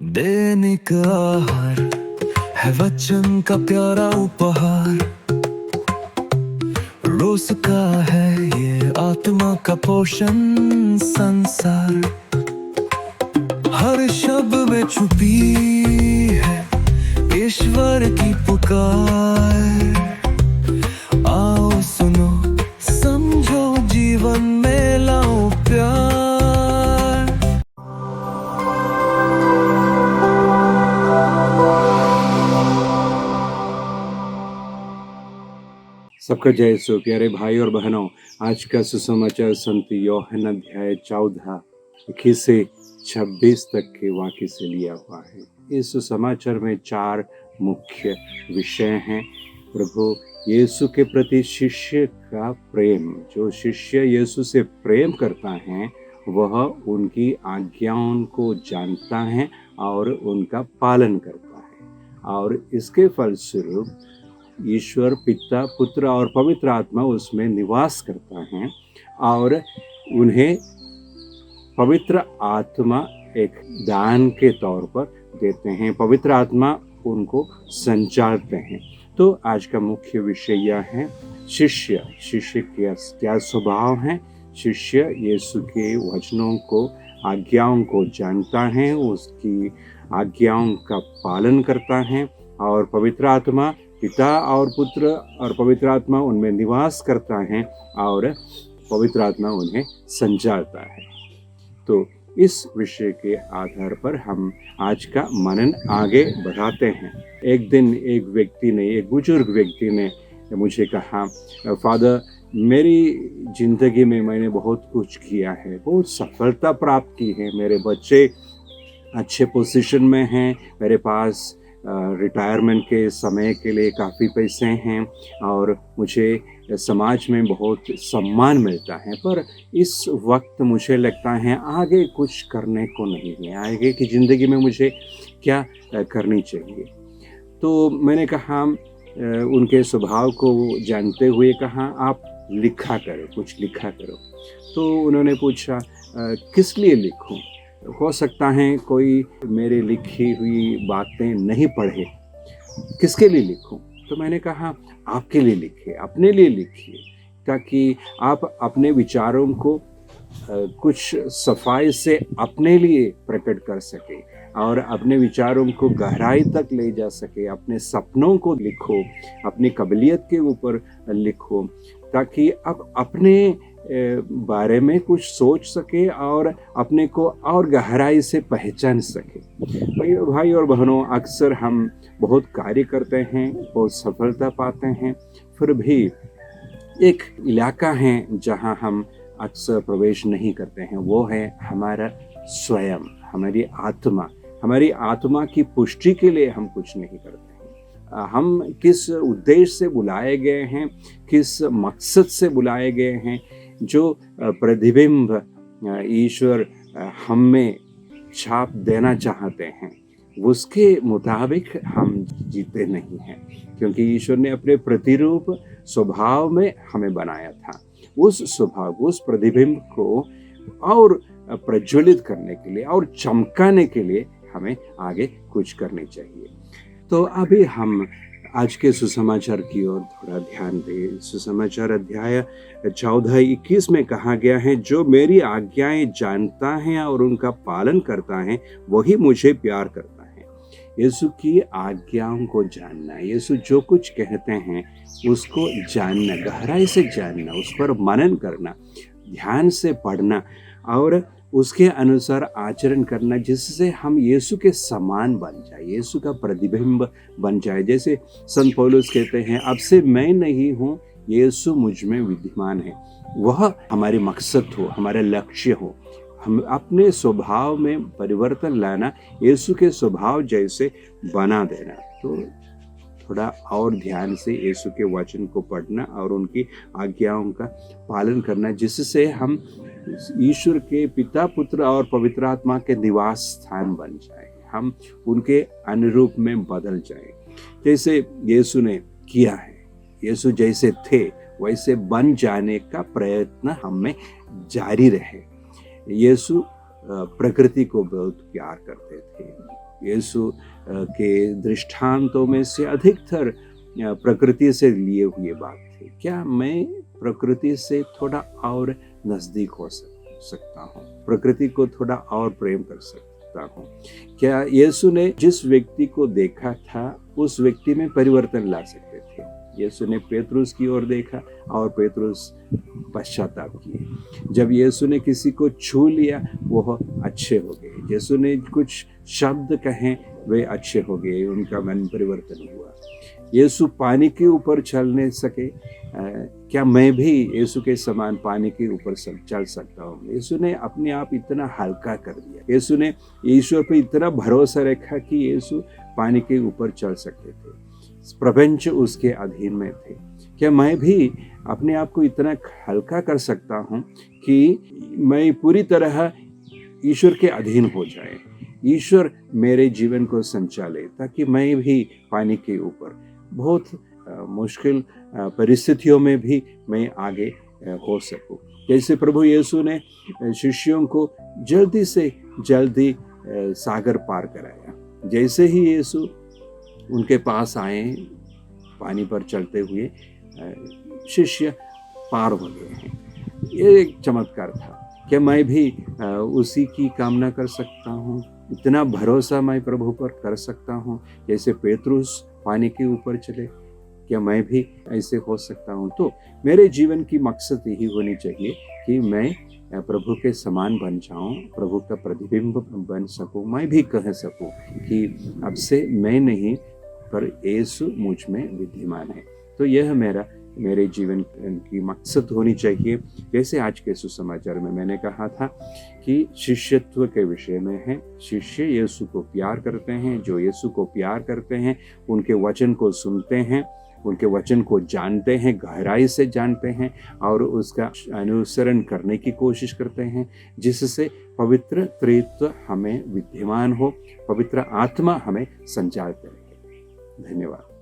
दैनिक आहार है वचन का प्यारा उपहार। रोज का है ये आत्मा का पोषण संसार। हर शब्द में छुपी है ईश्वर की पुकार। आओ सुनो समझो जीवन में लाओ प्यार। सबका जय यीशु। प्यारे भाई और बहनों, आज का सुसमाचार संत यूहन्ना अध्याय 14 21 से 26 तक के वाक्य से लिया हुआ है। इस सुसमाचार में 4 मुख्य विषय हैं। प्रभु यीशु के प्रति शिष्य का प्रेम। जो शिष्य यीशु से प्रेम करता है वह उनकी आज्ञाओं को जानता है और उनका पालन करता है, और इसके फलस्वरूप ईश्वर पिता, पुत्र और पवित्र आत्मा उसमें निवास करता है और उन्हें पवित्र आत्मा एक दान के तौर पर देते हैं। पवित्र आत्मा उनको संचारते हैं। तो आज का मुख्य विषय यह है शिष्य के क्या स्वभाव है। शिष्य यीशु के वचनों को, आज्ञाओं को जानता है, उसकी आज्ञाओं का पालन करता है, और पवित्र आत्मा, पिता और पुत्र और पवित्र आत्मा उनमें निवास करता है और पवित्र आत्मा उन्हें संचारता है। तो इस विषय के आधार पर हम आज का मनन आगे बढ़ाते हैं। एक दिन एक बुजुर्ग व्यक्ति ने मुझे कहा, फादर, मेरी जिंदगी में मैंने बहुत कुछ किया है, बहुत सफलता प्राप्त की है, मेरे बच्चे अच्छे पोजीशन में हैं, मेरे पास रिटायरमेंट के समय के लिए काफ़ी पैसे हैं और मुझे समाज में बहुत सम्मान मिलता है, पर इस वक्त मुझे लगता है आगे कुछ करने को नहीं है, आगे की ज़िंदगी में मुझे क्या करनी चाहिए। तो मैंने कहा, उनके स्वभाव को जानते हुए कहा, आप लिखा करो, कुछ लिखा करो। तो उन्होंने पूछा, किस लिए लिखूं? हो सकता है कोई मेरी लिखी हुई बातें नहीं पढ़े, किसके लिए लिखूं? तो मैंने कहा, आपके लिए लिखिए, अपने लिए लिखिए, ताकि आप अपने विचारों को कुछ सफाई से अपने लिए प्रकट कर सके और अपने विचारों को गहराई तक ले जा सके। अपने सपनों को लिखो, अपनी काबिलियत के ऊपर लिखो, ताकि आप अपने बारे में कुछ सोच सके और अपने को और गहराई से पहचान सके। भाई और बहनों, अक्सर हम बहुत कार्य करते हैं, बहुत सफलता पाते हैं, फिर भी एक इलाका है जहां हम अक्सर प्रवेश नहीं करते हैं, वो है हमारा स्वयं, हमारी आत्मा। हमारी आत्मा की पुष्टि के लिए हम कुछ नहीं करते हैं। हम किस उद्देश्य से बुलाए गए हैं, किस मकसद से बुलाए गए हैं, जो प्रतिबिंब ईश्वर हम में छाप देना चाहते हैं, उसके मुताबिक हम जीते नहीं हैं, क्योंकि ईश्वर ने अपने प्रतिरूप स्वभाव में हमें बनाया था। उस स्वभाव, उस प्रतिबिंब को और प्रज्वलित करने के लिए और चमकाने के लिए हमें आगे कुछ करनी चाहिए। तो अभी हम आज के सुसमाचार की ओर थोड़ा ध्यान दें। सुसमाचार अध्याय 14-21 में कहा गया है, जो मेरी आज्ञाएं जानता है और उनका पालन करता है वही मुझे प्यार करता है। यीशु की आज्ञाओं को जानना, यीशु जो कुछ कहते हैं उसको जानना, गहराई से जानना, उस पर मनन करना, ध्यान से पढ़ना और उसके अनुसार आचरण करना, जिससे हम यीशु के समान बन जाए, यीशु का प्रतिबिंब बन जाए। जैसे संत पौलुस कहते हैं, अब से मैं नहीं हूँ, यीशु मुझ में विद्यमान है। वह हमारे मकसद हो, हमारा लक्ष्य हो। हम अपने स्वभाव में परिवर्तन लाना, यीशु के स्वभाव जैसे बना देना। तो थोड़ा और ध्यान से यीशु के वचन को पढ़ना और उनकी आज्ञाओं का पालन करना, जिससे हम ईश्वर के पिता, पुत्र और पवित्र आत्मा के निवास स्थान बन जाए, हम उनके अनुरूप में बदल जाए, जैसे यीशु ने किया है। यीशु जैसे थे वैसे बन जाने का प्रयत्न हम में जारी रहे। यीशु प्रकृति को बहुत प्यार करते थे। यीशु के दृष्टांतों में से अधिकतर प्रकृति से लिए हुए बात थे। क्या मैं प्रकृति से थोड़ा और नजदीक हो सकता हूँ? प्रकृति को थोड़ा और प्रेम कर सकता हूँ? क्या यीशु ने जिस व्यक्ति को देखा था उस व्यक्ति में परिवर्तन ला सकते थे? यीशु ने पेतरुस की ओर देखा और पेतरुस पश्चाताप किए। जब यीशु ने किसी को छू लिया वो अच्छे हो गए। यीशु ने कुछ शब्द कहे वे अच्छे हो गए, उनका मन परिवर्तन हुआ। यीशु पानी के ऊपर चल नहीं सके, क्या मैं भी यीशु के समान पानी के ऊपर चल सकता हूँ? यीशु ने अपने आप इतना हल्का कर दिया। यीशु ने ईश्वर पर इतना भरोसा रखा कि यीशु पानी के ऊपर चल सकते थे। प्रपंच उसके अधीन में थे। क्या मैं भी अपने आप को इतना हल्का कर सकता हूँ कि मैं पूरी तरह ईश्वर के अधीन हो जाए, ईश्वर मेरे जीवन को संचाले, ताकि मैं भी पानी के ऊपर बहुत मुश्किल परिस्थितियों में भी मैं आगे हो सकूं। जैसे प्रभु यीशु ने शिष्यों को जल्दी से जल्दी सागर पार कराया। जैसे ही यीशु उनके पास आए पानी पर चलते हुए, शिष्य पार हो गए हैं। ये एक चमत्कार था। क्या मैं भी उसी की कामना कर सकता हूँ? इतना भरोसा मैं प्रभु पर कर सकता हूँ जैसे पेतरुस पानी के ऊपर चले? क्या मैं भी ऐसे हो सकता हूँ? तो मेरे जीवन की मकसद यही होनी चाहिए कि मैं प्रभु के समान बन जाऊँ, प्रभु का प्रतिबिंब बन सकूँ। मैं भी कह सकूँ कि अब से मैं नहीं पर यीशु मुझ में विद्यमान है। तो यह मेरे जीवन की मकसद होनी चाहिए। जैसे आज के सुसमाचार में मैंने कहा था कि शिष्यत्व के विषय में है। शिष्य यीशु को प्यार करते हैं। जो यीशु को प्यार करते हैं उनके वचन को सुनते हैं, उनके वचन को जानते हैं, गहराई से जानते हैं और उसका अनुसरण करने की कोशिश करते हैं, जिससे पवित्र त्रित्व हमें विद्यमान हो, पवित्र आत्मा हमें संचालित करे। धन्यवाद।